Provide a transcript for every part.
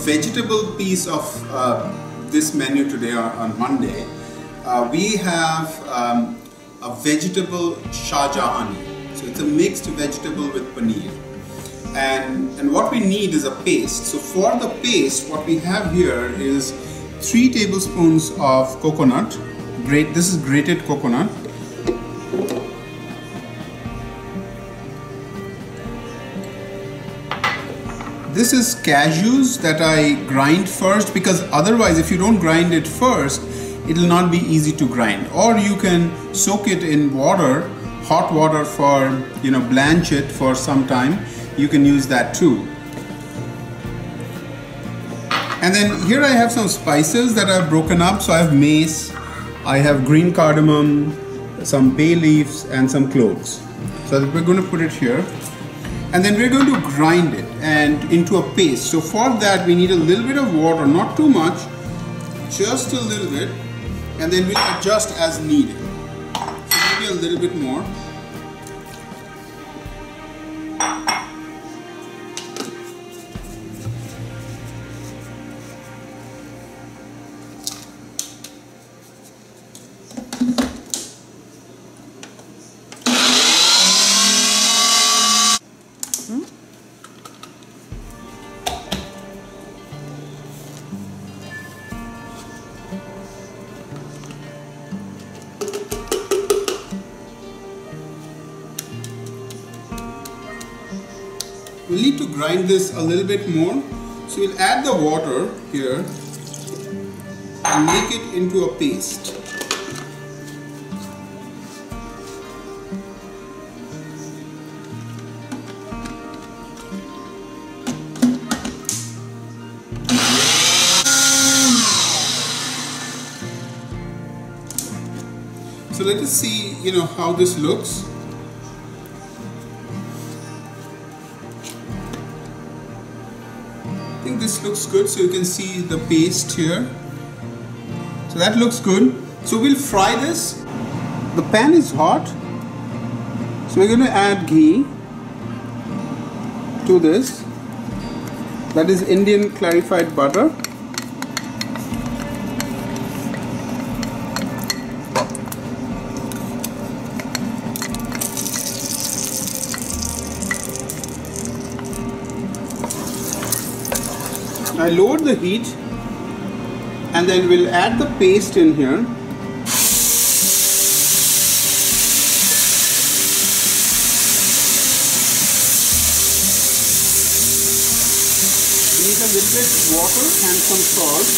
vegetable piece of this menu today on Monday. We have a vegetable Shah Jahani. So it's a mixed vegetable with paneer. And what we need is a paste. So for the paste, what we have here is 3 tablespoons of coconut. This is grated coconut. This is cashews that I grind first, because otherwise if you don't grind it first, it will not be easy to grind. Or you can soak it in water, hot water, for blanch it for some time. You can use that too. And then here I have some spices that I've broken up. So I have mace, I have green cardamom, some bay leaves, and some cloves. So we're going to put it here. And then we're going to grind it and into a paste. So for that we need a little bit of water, not too much, just a little bit, and then we'll adjust as needed. So maybe a little bit more. We'll need to grind this a little bit more. So we'll add the water here and make it into a paste. So let us see, how this looks. I think this looks good, so you can see the paste here. So that looks good. So we'll fry this. The pan is hot, so we're going to add ghee to this. That is Indian clarified butter. I lowered the heat, and then we'll add the paste in here. We need a little bit of water and some salt.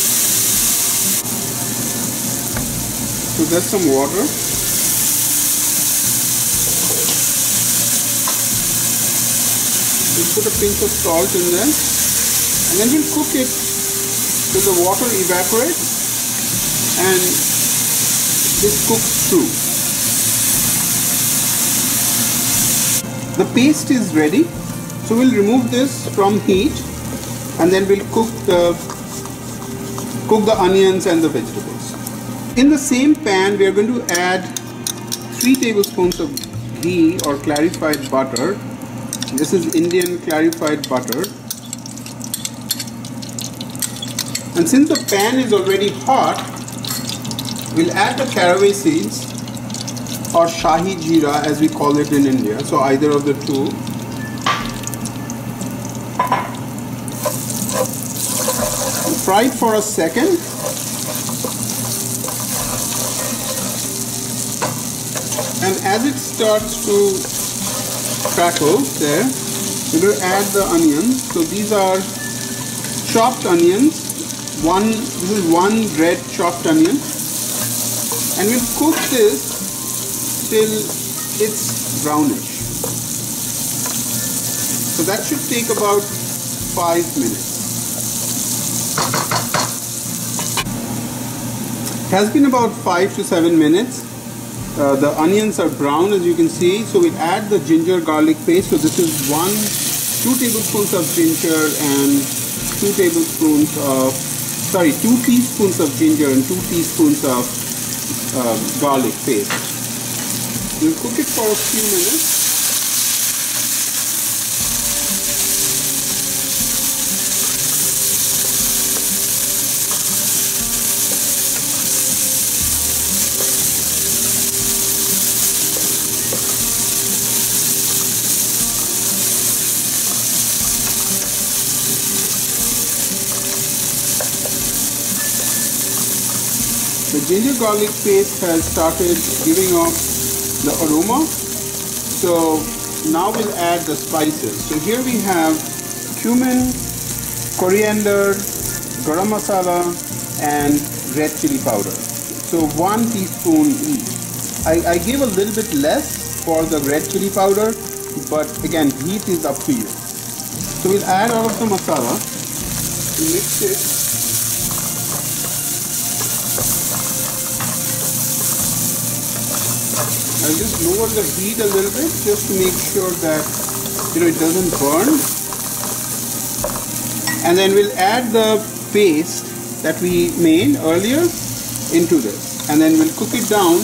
So that's some water. We'll put a pinch of salt in there. And then we'll cook it till the water evaporates and this cooks through. The paste is ready, so we'll remove this from heat and then we'll cook the onions and the vegetables. In the same pan, we are going to add 3 tablespoons of ghee or clarified butter. This is Indian clarified butter. And since the pan is already hot, we'll add the caraway seeds, or Shahi Jeera as we call it in India, so either of the two. Fry it for a second. And as it starts to crackle there, we're going to add the onions. So these are chopped onions. This is one red chopped onion, and we'll cook this till it's brownish. So that should take about 5 minutes. It has been about 5 to 7 minutes. The onions are brown, as you can see. So we'll add the ginger garlic paste. So this is 2 tablespoons of ginger and 2 teaspoons of ginger and 2 teaspoons of garlic paste. We'll cook it for a few minutes. The ginger garlic paste has started giving off the aroma. So now we'll add the spices. So here we have cumin, coriander, garam masala, and red chili powder. So 1 teaspoon each. I give a little bit less for the red chili powder, but again, heat is up to you. So we'll add all of the masala, mix it. I'll just lower the heat a little bit just to make sure that it doesn't burn. And then we'll add the paste that we made earlier into this, and then we'll cook it down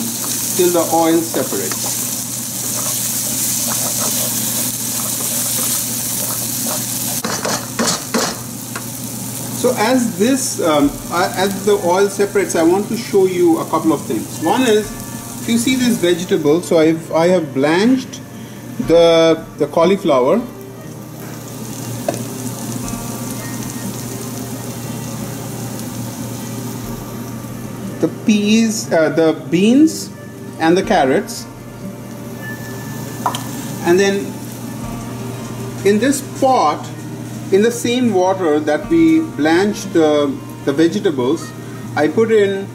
till the oil separates. So as the oil separates, I want to show you a couple of things. One is, if you see this vegetable, so I have blanched the cauliflower. The peas, the beans and the carrots, and then in this pot, in the same water that we blanched the vegetables, I put in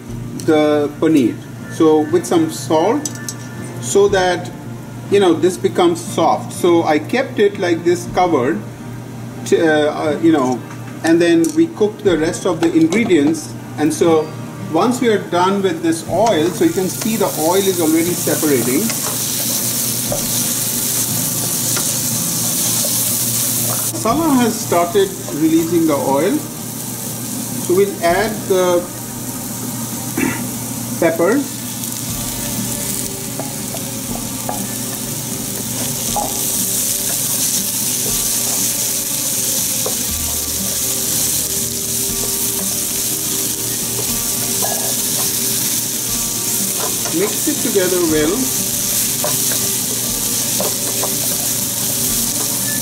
the paneer, so with some salt, so that this becomes soft. So I kept it like this covered, and then we cooked the rest of the ingredients. And so once we are done with this oil, so you can see the oil is already separating. Masala has started releasing the oil, so we'll add the peppers, mix it together well.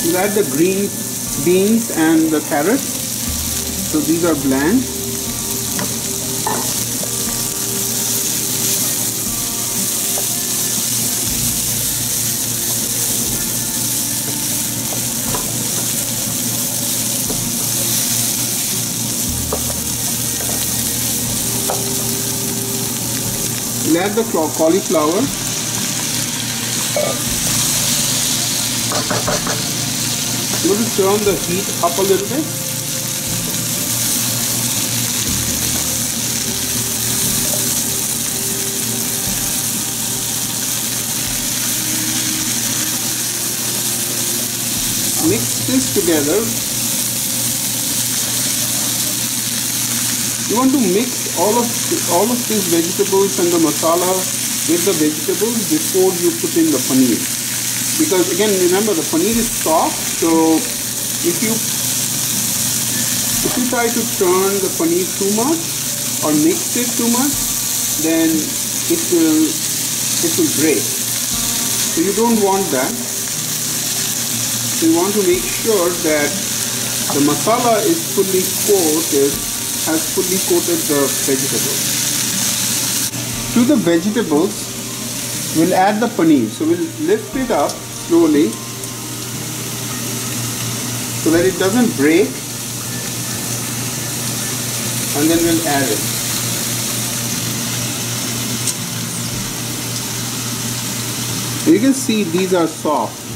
We'll add the green beans and the carrots. So these are blanched. We'll add the cauliflower. I'm going to turn the heat up a little bit. Mix this together. You want to mix all of these vegetables and the masala with the vegetables before you put in the paneer. Because again, remember, the paneer is soft, so if you try to turn the paneer too much or mix it too much, then it will break. So you don't want that. So you want to make sure that the masala is fully coated, has fully coated the vegetables. To the vegetables, we'll add the paneer. So we'll lift it up slowly so that it doesn't break, and then we'll add it. You can see these are soft.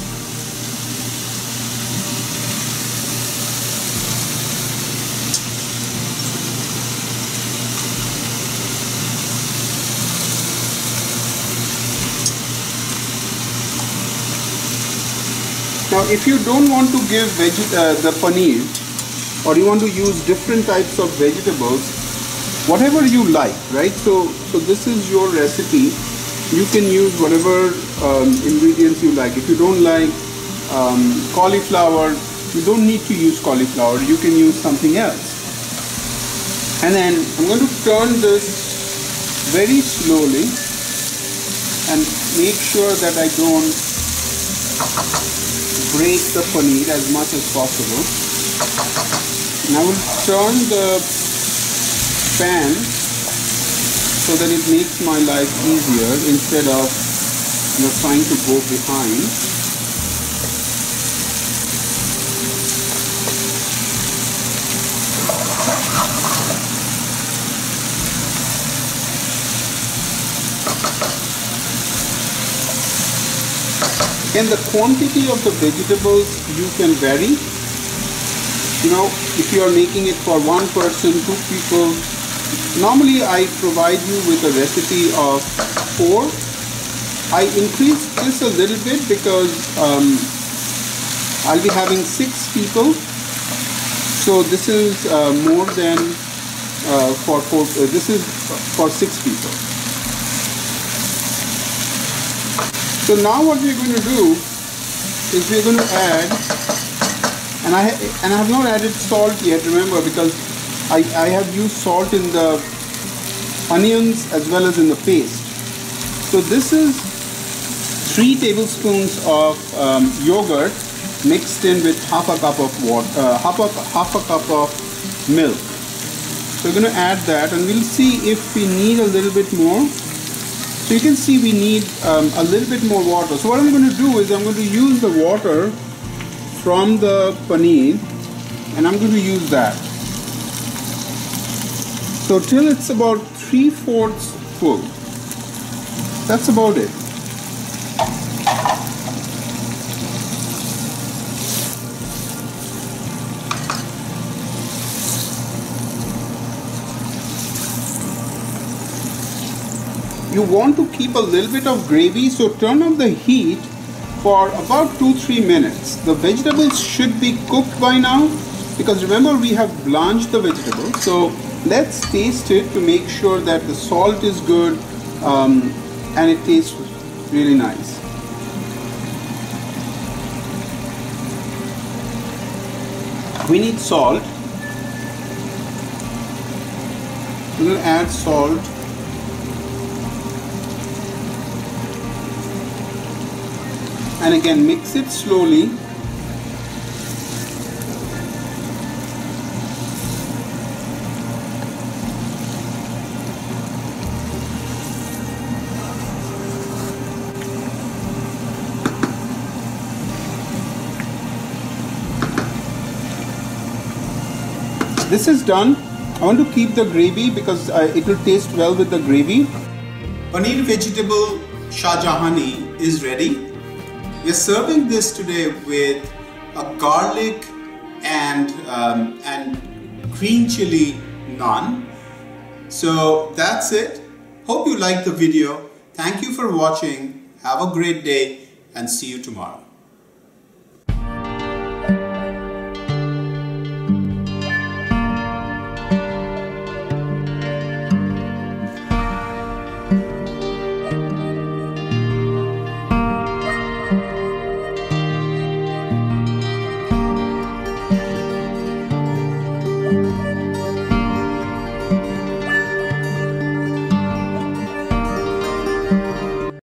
Now, if you don't want to give the paneer, or you want to use different types of vegetables, whatever you like, right? So this is your recipe. You can use whatever ingredients you like. If you don't like cauliflower, you don't need to use cauliflower. You can use something else. And then I'm going to turn this very slowly and make sure that I don't break the paneer as much as possible. And I will turn the pan so so that it makes my life easier instead of trying to go behind. And the quantity of the vegetables you can vary. If you are making it for one person, two people, normally I provide you with a recipe of 4. I increased this a little bit because I'll be having 6 people. So this is more than for 4. This is for 6 people. So now what we're going to do is we're going to add, and I have not added salt yet, remember, because I have used salt in the onions as well as in the paste. So this is 3 tablespoons of yogurt mixed in with half a cup of water, half a cup of milk. So we're going to add that, and we'll see if we need a little bit more. So you can see we need a little bit more water. So what I'm going to do is I'm going to use the water from the paneer, and I'm going to use that. So till it's about 3/4 full. That's about it. You want to keep a little bit of gravy, so turn up the heat for about 2-3 minutes. The vegetables should be cooked by now, because remember we have blanched the vegetables. So let's taste it to make sure that the salt is good and it tastes really nice. We need salt. We're going to add salt. And again, mix it slowly. This is done. I want to keep the gravy because it will taste well with the gravy. Paneer vegetable Shah Jahani is ready. We're serving this today with a garlic and green chili naan. So that's it. Hope you liked the video. Thank you for watching. Have a great day and see you tomorrow.